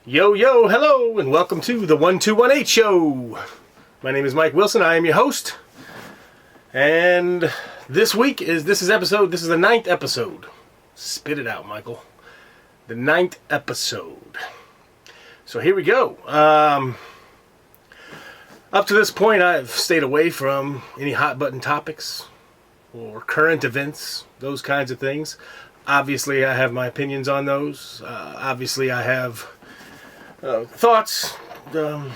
Yo, yo, hello, and welcome to the 1218 Show. My name is Mike Wilson. I am your host. And this is the 9th episode. Spit it out, Michael. The 9th episode. So here we go. Up to this point, I've stayed away from any hot button topics or current events, those kinds of things. Obviously, I have my opinions on those. Obviously, I have thoughts and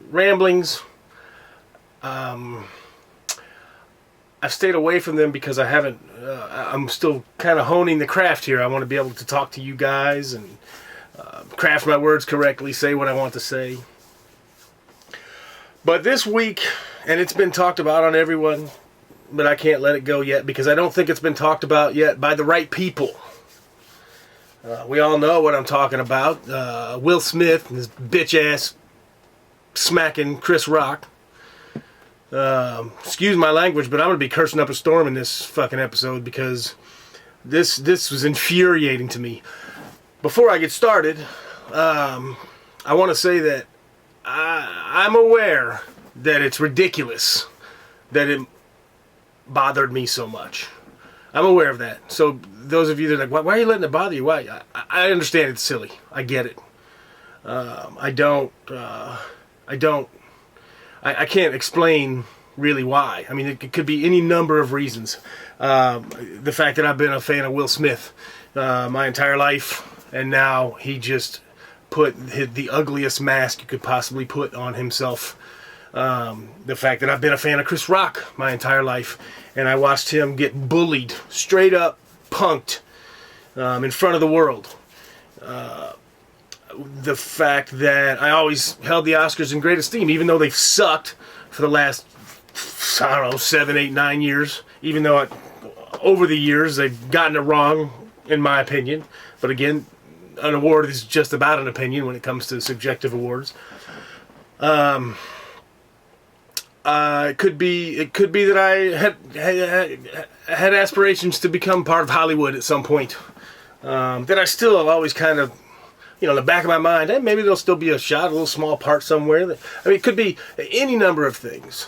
ramblings. I've stayed away from them because I'm still kind of honing the craft here. I want to be able to talk to you guys and craft my words correctly, say what I want to say. But this week, and it's been talked about on everyone, but I can't let it go yet because I don't think it's been talked about yet by the right people. We all know what I'm talking about. Will Smith and his bitch ass smacking Chris Rock. Excuse my language, but I'm going to be cursing up a storm in this fucking episode because this was infuriating to me. Before I get started, I want to say that I'm aware that it's ridiculous that it bothered me so much. I'm aware of that. So those of you that are like, why are you letting it bother you? Why? I understand it's silly. I get it. I can't explain really why. I mean, it could be any number of reasons. The fact that I've been a fan of Will Smith my entire life, and now he just put the ugliest mask you could possibly put on himself. The fact that I've been a fan of Chris Rock my entire life, and I watched him get bullied, straight up punked in front of the world. The fact that I always held the Oscars in great esteem, even though they've sucked for the last, 7, 8, 9 years. Even though over the years they've gotten it wrong, in my opinion. But again, an award is just about an opinion when it comes to subjective awards. It could be that I had aspirations to become part of Hollywood at some point. That I still have always kind of, in the back of my mind, hey, maybe there'll still be a shot, a little small part somewhere. I mean, it could be any number of things.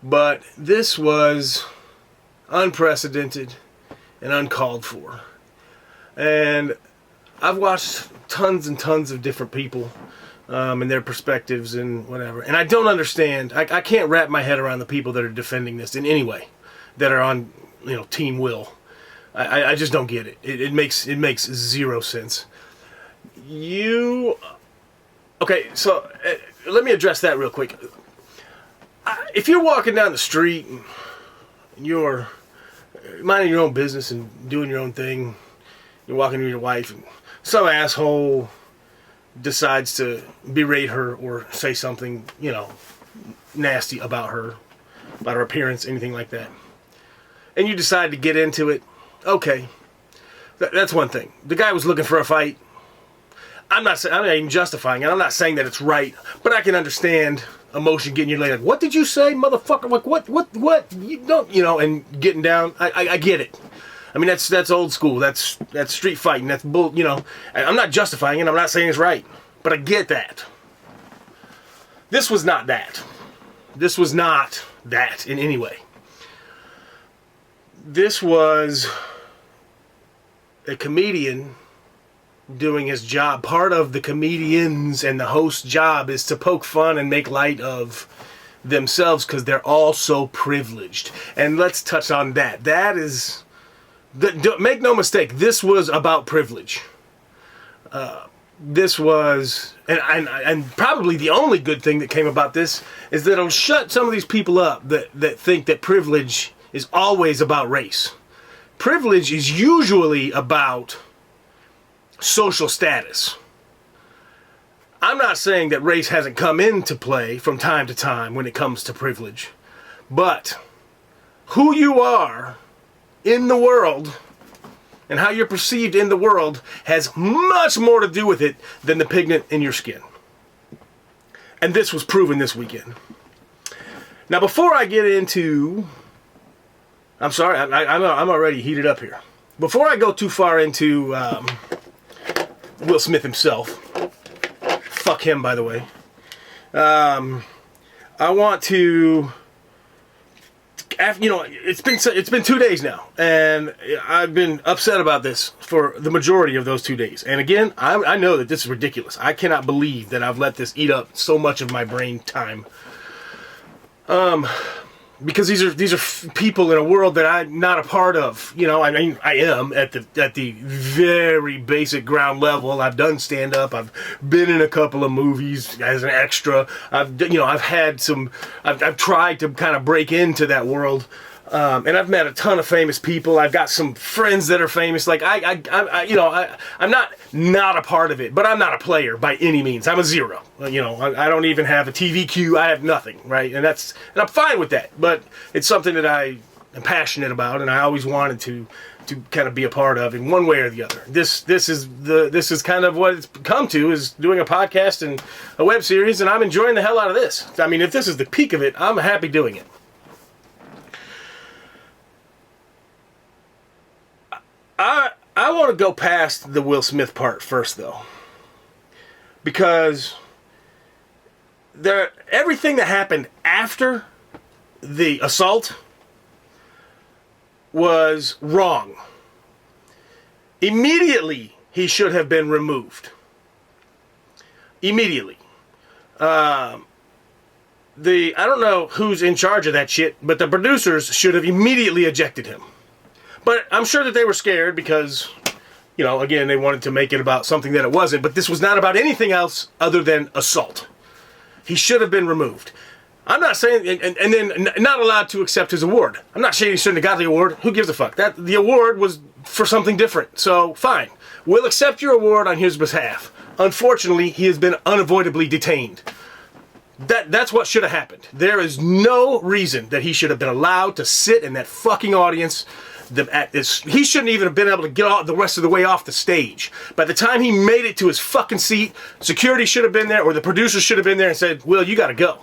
But this was unprecedented and uncalled for. And I've watched tons and tons of different people and their perspectives and whatever. And I don't understand. I can't wrap my head around the people that are defending this in any way, that are on, Team Will. I just don't get it. It makes zero sense. Okay, so let me address that real quick. If you're walking down the street and you're minding your own business and doing your own thing, you're walking with your wife, and some asshole decides to berate her or say something, nasty about her appearance, anything like that, and you decide to get into it, okay, that's one thing. The guy was looking for a fight. I'm not even justifying it. I'm not saying that it's right, but I can understand emotion getting you like, what did you say, motherfucker? Like, what? You don't, and getting down. I get it. I mean, that's old school. That's street fighting. That's bull. I'm not justifying it. I'm not saying it's right, but I get that. This was not that. This was not that in any way. This was a comedian doing his job. Part of the comedians and the host's job is to poke fun and make light of themselves because they're all so privileged. And let's touch on that. Make no mistake, this was about privilege. This was, and probably the only good thing that came about this is that it'll shut some of these people up that think that privilege is always about race. Privilege is usually about social status. I'm not saying that race hasn't come into play from time to time when it comes to privilege, but who you are in the world and how you're perceived in the world has much more to do with it than the pigment in your skin. And this was proven this weekend. Now, before I get into... I'm sorry, I'm already heated up here. Before I go too far into Will Smith himself, fuck him, by the way, I want to... You know, it's been 2 days now, and I've been upset about this for the majority of those 2 days. And again, I know that this is ridiculous. I cannot believe that I've let this eat up so much of my brain time. Because these are people in a world that I'm not a part of. You know, I mean, I am at the very basic ground level. I've done stand up. I've been in a couple of movies as an extra. I've tried to kind of break into that world. And I've met a ton of famous people. I've got some friends that are famous. Like I'm not a part of it, but I'm not a player by any means. I'm a zero. You know, I don't even have a TV queue. I have nothing, right? And I'm fine with that. But it's something that I am passionate about, and I always wanted to kind of be a part of in one way or the other. This is kind of what it's come to, is doing a podcast and a web series, and I'm enjoying the hell out of this. I mean, if this is the peak of it, I'm happy doing it. I want to go past the Will Smith part first, though, because everything that happened after the assault was wrong. Immediately, he should have been removed. Immediately. I don't know who's in charge of that shit, but the producers should have immediately ejected him. But I'm sure that they were scared because, you know, again, they wanted to make it about something that it wasn't. But this was not about anything else other than assault. He should have been removed. I'm not saying, and then not allowed to accept his award. I'm not saying he shouldn't have got the award. Who gives a fuck? The award was for something different. So, fine. We'll accept your award on his behalf. Unfortunately, he has been unavoidably detained. That's what should have happened. There is no reason that he should have been allowed to sit in that fucking audience. He shouldn't even have been able to get the rest of the way off the stage. By the time he made it to his fucking seat, security should have been there, or the producers should have been there and said, Will, you gotta go.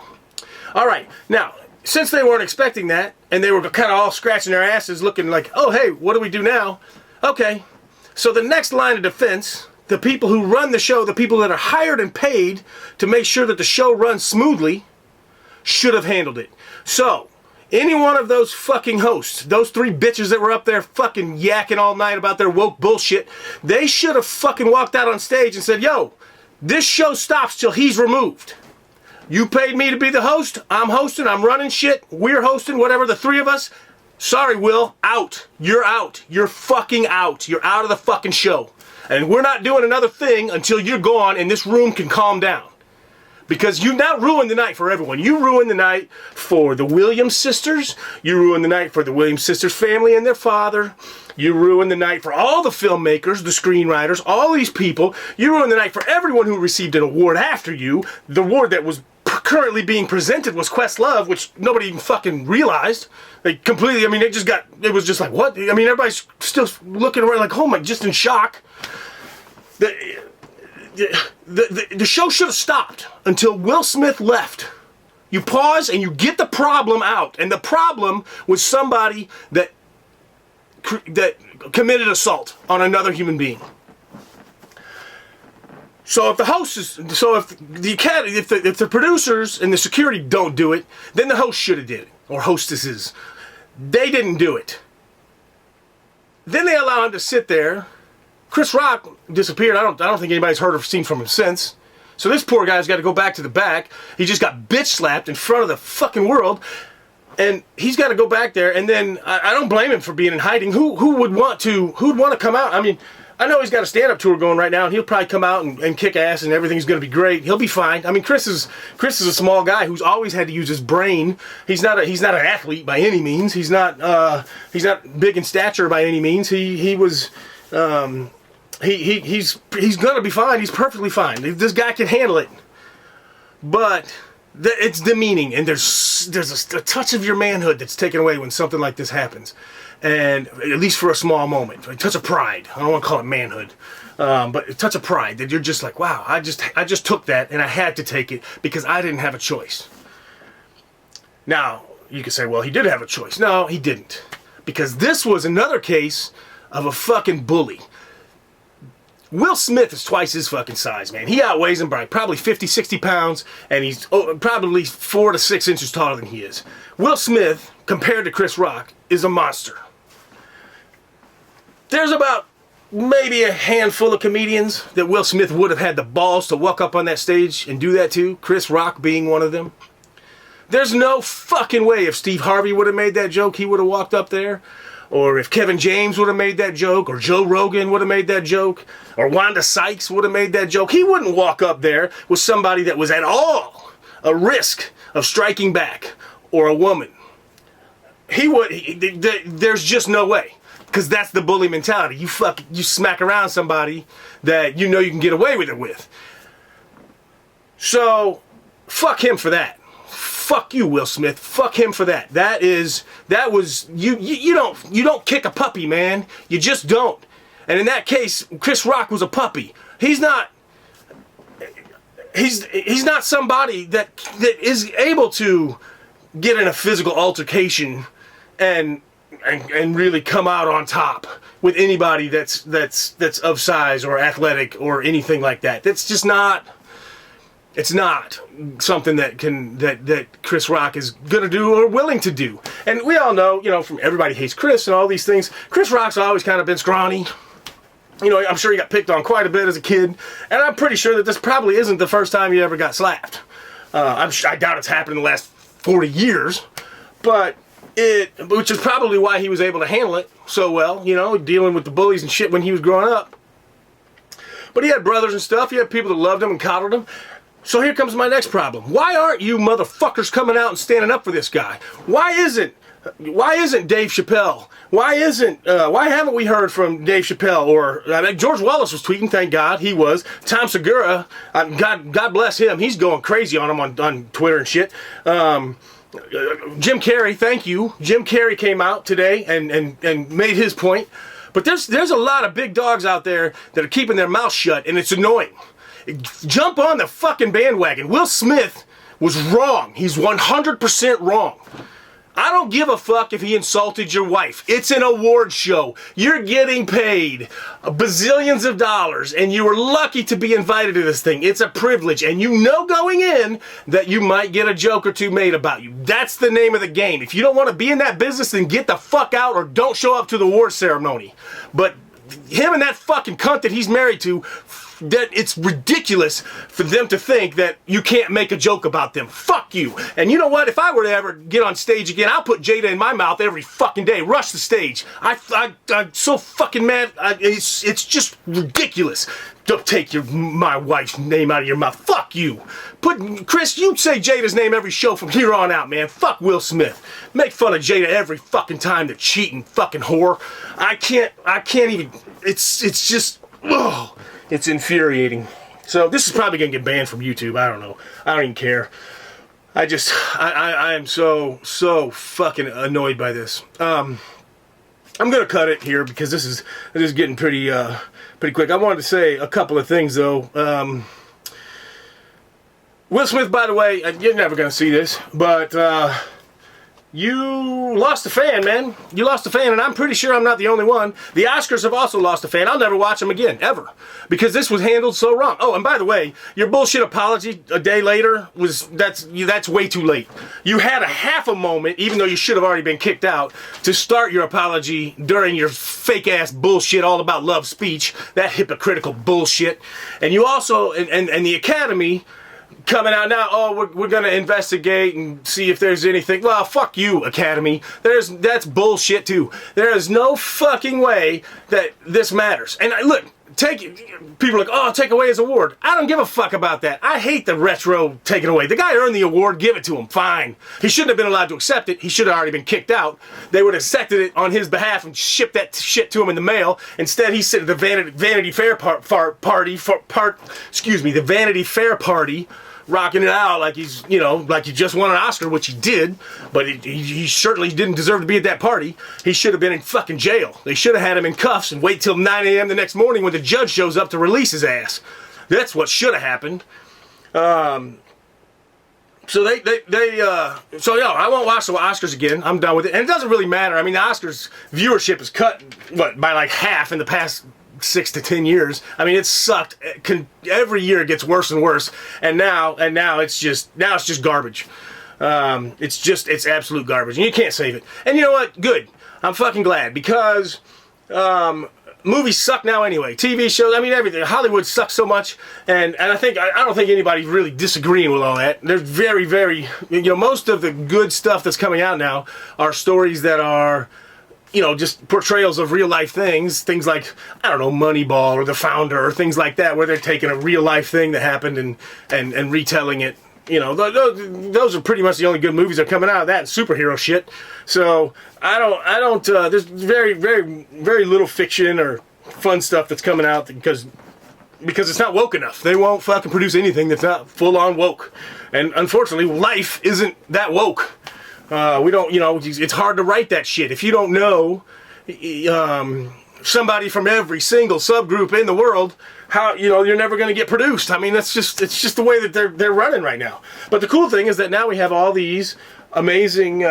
Alright, now, since they weren't expecting that, and they were kind of all scratching their asses looking like, oh hey, what do we do now? Okay, so the next line of defense, the people who run the show, the people that are hired and paid to make sure that the show runs smoothly, should have handled it. So, any one of those fucking hosts, those three bitches that were up there fucking yakking all night about their woke bullshit, they should have fucking walked out on stage and said, yo, this show stops till he's removed. You paid me to be the host, I'm hosting, I'm running shit, we're hosting, whatever, the three of us. Sorry, Will, out. You're out. You're fucking out. You're out of the fucking show. And we're not doing another thing until you're gone and this room can calm down. Because you now ruined the night for everyone. You ruined the night for the Williams sisters. You ruined the night for the Williams sisters' family and their father. You ruined the night for all the filmmakers, the screenwriters, all these people. You ruined the night for everyone who received an award after you. The award that was currently being presented was Questlove, which nobody even fucking realized. They completely, I mean, it was just like, what? I mean, everybody's still looking around like, oh my, just in shock. The show should have stopped until Will Smith left. You pause and you get the problem out. And the problem was somebody that committed assault on another human being. So if the host is, so if the academy, if the producers and the security don't do it, then the host should have did it, or hostesses. They didn't do it. Then they allow him to sit there. Chris Rock disappeared. I don't think anybody's heard or seen from him since. So this poor guy's got to go back to the back. He just got bitch slapped in front of the fucking world, and he's got to go back there. And then I don't blame him for being in hiding. Who would want to come out? I mean, I know he's got a stand-up tour going right now, and he'll probably come out and kick ass, and everything's going to be great. He'll be fine. I mean, Chris is a small guy who's always had to use his brain. He's not an athlete by any means. He's not big in stature by any means. He's gonna be fine. He's perfectly fine. This guy can handle it. But it's demeaning, and there's a touch of your manhood that's taken away when something like this happens. And at least for a small moment, a touch of pride. I don't want to call it manhood, but a touch of pride that you're just like, wow, I just took that and I had to take it because I didn't have a choice. Now, you could say, well, he did have a choice. No, he didn't. Because this was another case of a fucking bully. Will Smith is twice his fucking size, man. He outweighs him by probably 50, 60 pounds, and he's probably 4 to 6 inches taller than he is. Will Smith, compared to Chris Rock, is a monster. There's about maybe a handful of comedians that Will Smith would have had the balls to walk up on that stage and do that to, Chris Rock being one of them. There's no fucking way if Steve Harvey would have made that joke, he would have walked up there. Or if Kevin James would have made that joke, or Joe Rogan would have made that joke, or Wanda Sykes would have made that joke, he wouldn't walk up there with somebody that was at all a risk of striking back, or a woman. There's just no way. Because that's the bully mentality. You smack around somebody that you know you can get away with it with. So, fuck him for that. Fuck you, Will Smith. Fuck him for that. You don't kick a puppy, man. You just don't. And in that case, Chris Rock was a puppy. He's not somebody that is able to get in a physical altercation and really come out on top with anybody that's of size or athletic or anything like that. That's just not. It's not something that Chris Rock is gonna do or willing to do. And we all know, from Everybody Hates Chris and all these things, Chris Rock's always kind of been scrawny. I'm sure he got picked on quite a bit as a kid, and I'm pretty sure that this probably isn't the first time he ever got slapped. I doubt it's happened in the last 40 years, which is probably why he was able to handle it so well, dealing with the bullies and shit when he was growing up. But he had brothers and stuff. He had people that loved him and coddled him. So here comes my next problem. Why aren't you motherfuckers coming out and standing up for this guy? Why isn't Dave Chappelle? Why haven't we heard from Dave Chappelle? Or George Wallace was tweeting, thank God he was. Tom Segura, God bless him, he's going crazy on him on Twitter and shit. Jim Carrey, thank you. Jim Carrey came out today and made his point. But there's a lot of big dogs out there that are keeping their mouth shut, and it's annoying. Jump on the fucking bandwagon. Will Smith was wrong. He's 100% wrong. I don't give a fuck if he insulted your wife. It's an award show. You're getting paid bazillions of dollars, and you were lucky to be invited to this thing. It's a privilege, and you know going in that you might get a joke or two made about you. That's the name of the game. If you don't want to be in that business, then get the fuck out or don't show up to the award ceremony. But him and that fucking cunt that he's married to, that it's ridiculous for them to think that you can't make a joke about them. Fuck you. And you know what? If I were to ever get on stage again, I'll put Jada in my mouth every fucking day. Rush the stage. I'm so fucking mad. It's just ridiculous. Don't take my wife's name out of your mouth. Fuck you. Chris, you say Jada's name every show from here on out, man. Fuck Will Smith. Make fun of Jada every fucking time, the cheating fucking whore. I can't even. It's just. Ugh. It's infuriating. So this is probably gonna get banned from YouTube. I don't know. I don't even care. I am so fucking annoyed by this. I'm gonna cut it here because this is getting pretty quick. I wanted to say a couple of things though. Will Smith, by the way, you're never gonna see this, but you lost a fan, man. You lost a fan, and I'm pretty sure I'm not the only one. The Oscars have also lost a fan. I'll never watch them again, ever. Because this was handled so wrong. Oh, and by the way, your bullshit apology a day later, that's way too late. You had a half a moment, even though you should have already been kicked out, to start your apology during your fake-ass bullshit all about love speech, that hypocritical bullshit. And you also, and the Academy coming out now, oh, we're gonna investigate and see if there's anything. Well, fuck you, Academy. That's bullshit too. There is no fucking way that this matters. And look, people are like, oh, take away his award. I don't give a fuck about that. I hate the retro taken away. The guy earned the award, give it to him, fine. He shouldn't have been allowed to accept it. He should have already been kicked out. They would have accepted it on his behalf and shipped that shit to him in the mail. Instead, he's sitting at the Vanity Fair the Vanity Fair party, rocking it out like he's, like he just won an Oscar, which he did, but he certainly didn't deserve to be at that party. He should have been in fucking jail. They should have had him in cuffs and wait till 9 a.m. the next morning when the judge shows up to release his ass. That's what should have happened. So so yeah, I won't watch the Oscars again. I'm done with it, and it doesn't really matter. I mean, the Oscars viewership is cut by like half in the past 6 to 10 years. I mean, it sucked. Every year it gets worse and worse, and now it's just garbage. It's absolute garbage, and you can't save it. And you know what? Good. I'm fucking glad, because movies suck now anyway. TV shows, I mean, everything. Hollywood sucks so much, and I don't think anybody's really disagreeing with all that. There's very, very, most of the good stuff that's coming out now are stories that are, just portrayals of real life things like, I don't know, Moneyball or The Founder or things like that, where they're taking a real life thing that happened and retelling it. Those are pretty much the only good movies that are coming out of that, and superhero shit. So I don't. There's very, very, very little fiction or fun stuff that's coming out because it's not woke enough. They won't fucking produce anything that's not full on woke. And unfortunately, life isn't that woke. We don't. It's hard to write that shit if you don't know somebody from every single subgroup in the world. How you're never going to get produced. I mean, it's just the way that they're running right now. But the cool thing is that now we have all these amazing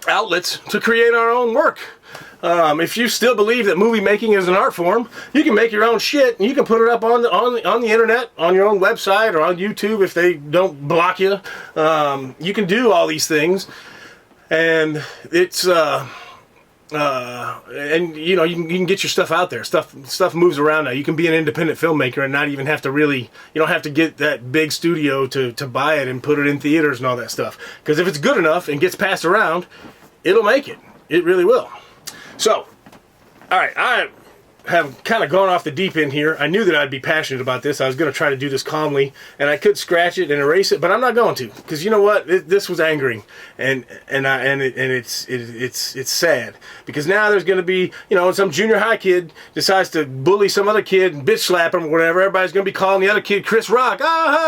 outlets to create our own work. If you still believe that movie making is an art form, you can make your own shit and you can put it up on the internet, on your own website, or on YouTube if they don't block you. You can do all these things, and it's. And you can get your stuff out there. Stuff moves around now. You can be an independent filmmaker and not even have to you don't have to get that big studio to buy it and put it in theaters and all that stuff. Because if it's good enough and gets passed around, it'll make it. It really will. So, alright, I have kind of gone off the deep end here. I knew that I'd be passionate about this. I was going to try to do this calmly, and I could scratch it and erase it, but I'm not going to, because you know what? This was angering, and it's sad, because now there's going to be, some junior high kid decides to bully some other kid and bitch slap him or whatever. Everybody's going to be calling the other kid Chris Rock.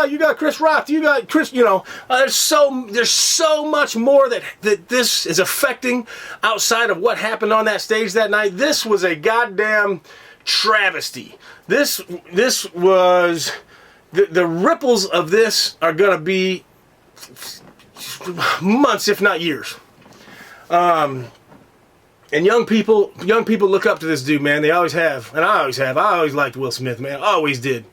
You got Chris Rock. You got Chris. There's so much more that this is affecting outside of what happened on that stage that night. This was a goddamn travesty. This was the ripples of this are gonna be months, if not years. And young people look up to this dude, man. They always have, and I always have. I always liked Will Smith, man. I always did.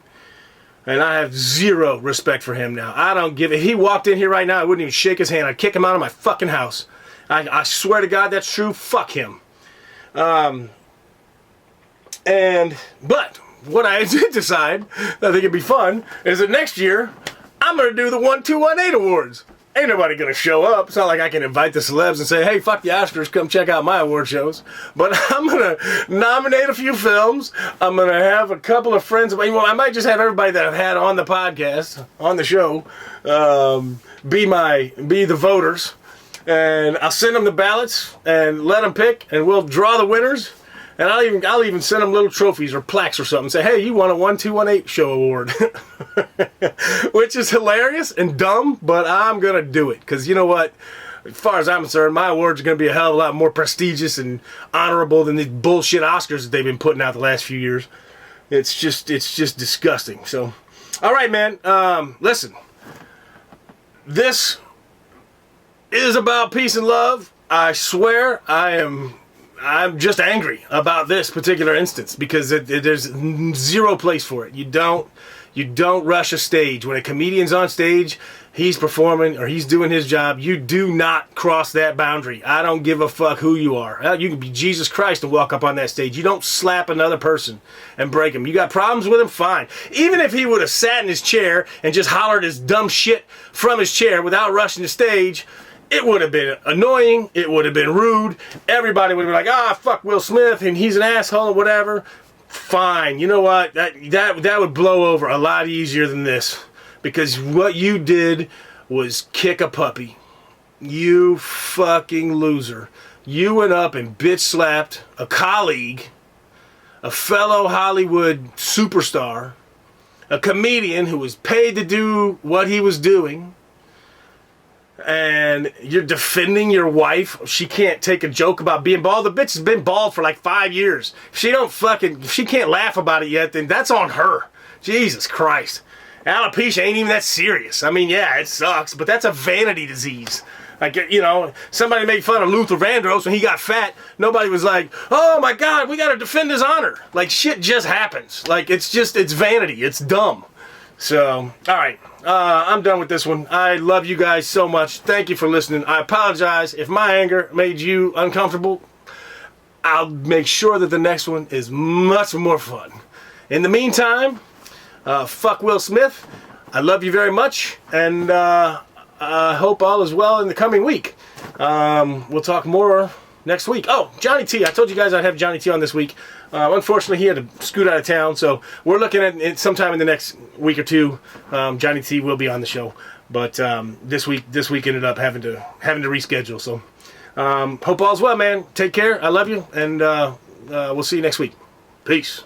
And I have zero respect for him now. I don't give it. If he walked in here right now, I wouldn't even shake his hand. I'd kick him out of my fucking house. I swear to God, that's true. Fuck him. But what I did decide that I think it'd be fun is that next year I'm gonna do the 1218 awards. Ain't nobody gonna show up. It's not like I can invite the celebs and say, hey, fuck the Oscars, come check out my award shows. But I'm gonna nominate a few films. I'm gonna have a couple of friends. I might just have everybody that I've had on the podcast, on the show, be the voters. And I'll send them the ballots and let them pick, and we'll draw the winners. And I'll even send them little trophies or plaques or something. Say, hey, you won a 1218 show award. Which is hilarious and dumb, but I'm going to do it. Because you know what? As far as I'm concerned, my awards are going to be a hell of a lot more prestigious and honorable than these bullshit Oscars that they've been putting out the last few years. It's just disgusting. So, all right, man. Listen. This is about peace and love. I swear I'm just angry about this particular instance because there's zero place for it. You don't rush a stage. When a comedian's on stage, he's performing or he's doing his job. You do not cross that boundary. I don't give a fuck who you are. You can be Jesus Christ and walk up on that stage. You don't slap another person and break him. You got problems with him? Fine. Even if he would have sat in his chair and just hollered his dumb shit from his chair without rushing the stage, it would have been annoying. It would have been rude. Everybody would have been like, fuck Will Smith and he's an asshole or whatever. Fine. You know what? That would blow over a lot easier than this. Because what you did was kick a puppy. You fucking loser. You went up and bitch slapped a colleague, a fellow Hollywood superstar, a comedian who was paid to do what he was doing. And you're defending your wife. She can't take a joke about being bald. The bitch has been bald for like 5 years. If she can't laugh about it yet, then that's on her. Jesus Christ. alopecia ain't even that serious. I mean, yeah, it sucks, but that's a vanity disease. Like, you know, somebody made fun of Luther Vandross when he got fat. Nobody was like, oh my God, we got to defend his honor. Like, shit just happens. Like, it's vanity. It's dumb. So, all right. I'm done with this one. I love you guys so much. Thank you for listening. I apologize if my anger made you uncomfortable. I'll make sure that the next one is much more fun. In the meantime, fuck Will Smith. I love you very much, and I hope all is well in the coming week. We'll talk more next week. Oh, Johnny T. I told you guys I'd have Johnny T on this week. Unfortunately, he had to scoot out of town, so we're looking at it sometime in the next week or two. Johnny T will be on the show, but this week ended up having to reschedule. So hope all's well, man. Take care. I love you, and we'll see you next week. Peace.